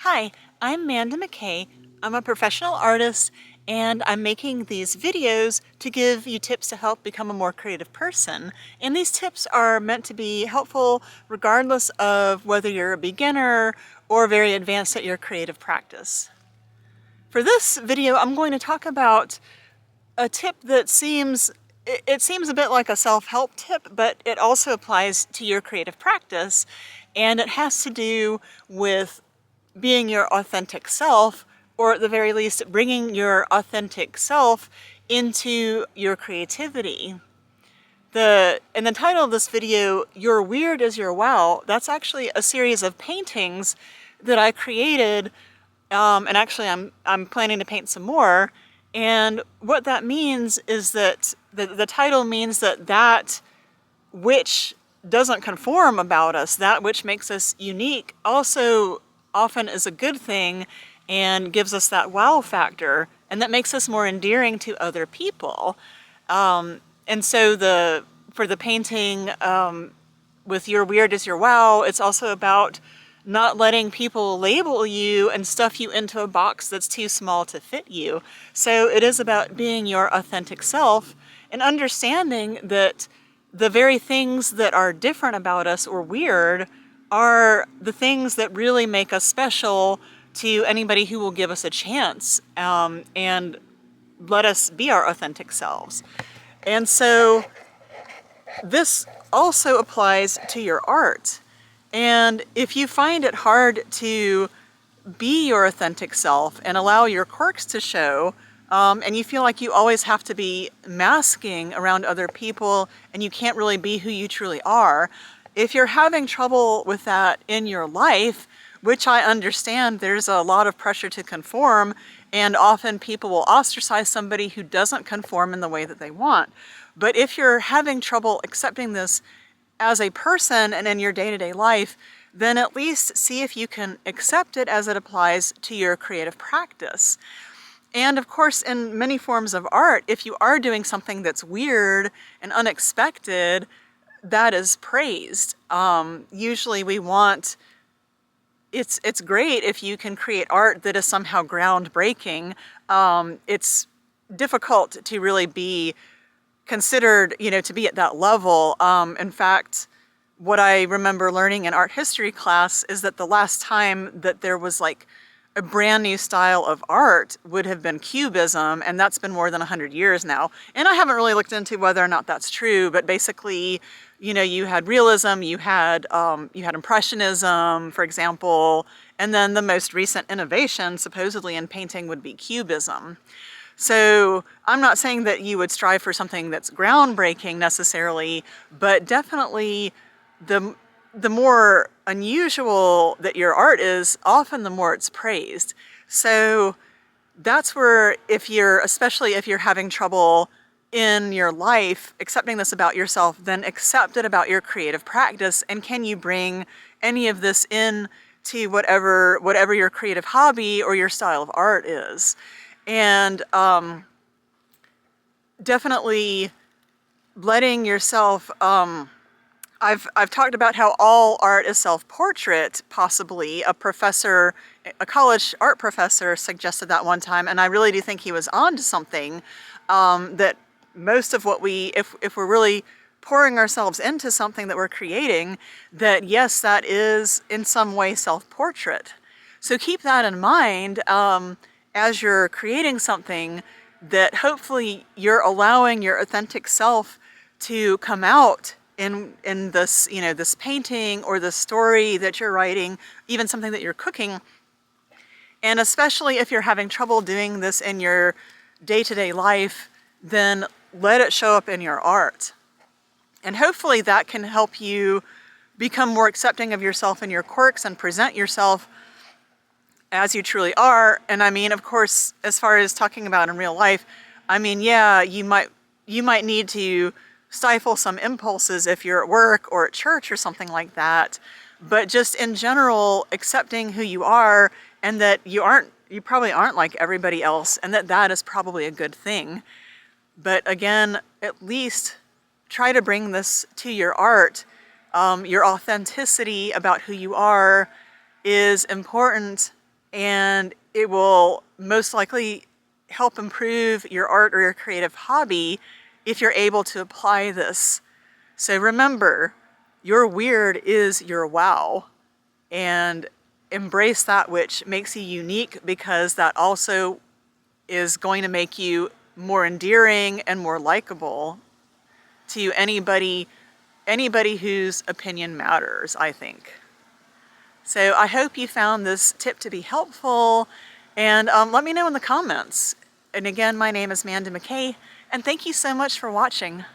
Hi, I'm Amanda McKay. I'm a professional artist and I'm making these videos to give you tips to help become a more creative person. And these tips are meant to be helpful regardless of whether you're a beginner or very advanced at your creative practice. For this video, I'm going to talk about a tip that seems a bit like a self-help tip, but it also applies to your creative practice, and it has to do with being your authentic self, or at the very least, bringing your authentic self into your creativity. In the title of this video, Your Weird is Your Wow, that's actually a series of paintings that I created, and actually I'm planning to paint some more. And what that means is that the title means that which doesn't conform about us, that which makes us unique, also often is a good thing and gives us that wow factor, and that makes us more endearing to other people. And so for the painting with Your Weird is Your Wow, it's also about not letting people label you and stuff you into a box that's too small to fit you. So it is about being your authentic self and understanding that the very things that are different about us or weird are the things that really make us special to anybody who will give us a chance and let us be our authentic selves. And so this also applies to your art. And if you find it hard to be your authentic self and allow your quirks to show, and you feel like you always have to be masking around other people and you can't really be who you truly are, if you're having trouble with that in your life, which I understand there's a lot of pressure to conform, and often people will ostracize somebody who doesn't conform in the way that they want. But if you're having trouble accepting this as a person and in your day-to-day life, then at least see if you can accept it as it applies to your creative practice. And of course, in many forms of art, if you are doing something that's weird and unexpected, that is praised. Usually we want, it's great if you can create art that is somehow groundbreaking. It's difficult to really be considered, to be at that level. In fact, what I remember learning in art history class is that the last time that there was like a brand new style of art would have been Cubism, and that's been more than 100 years now. And I haven't really looked into whether or not that's true, but basically, you had realism, you had Impressionism, for example, and then the most recent innovation, supposedly in painting, would be Cubism. So I'm not saying that you would strive for something that's groundbreaking necessarily, but definitely the more unusual that your art is, often the more it's praised. So that's where, especially if you're having trouble in your life accepting this about yourself, then accept it about your creative practice. And can you bring any of this in to whatever your creative hobby or your style of art is? And definitely letting yourself, I've talked about how all art is self-portrait, possibly. A college art professor suggested that one time, and I really do think he was on to something, that most of what if we're really pouring ourselves into something that we're creating, that yes, that is in some way self-portrait. So keep that in mind as you're creating something, that hopefully you're allowing your authentic self to come out in this, this painting or the story that you're writing, even something that you're cooking. And especially if you're having trouble doing this in your day-to-day life, then let it show up in your art. And hopefully that can help you become more accepting of yourself and your quirks and present yourself as you truly are. And I mean, of course, as far as talking about in real life, I mean, yeah, you might need to stifle some impulses if you're at work or at church or something like that. But just in general, accepting who you are, and that you probably aren't like everybody else, and that is probably a good thing. But again, at least try to bring this to your art. Your authenticity about who you are is important and it will most likely help improve your art or your creative hobby if you're able to apply this. So remember, your weird is your wow, and embrace that which makes you unique, because that also is going to make you more endearing and more likable to anybody whose opinion matters, I think. So I hope you found this tip to be helpful, and let me know in the comments. And again, my name is Amanda McKay, and thank you so much for watching.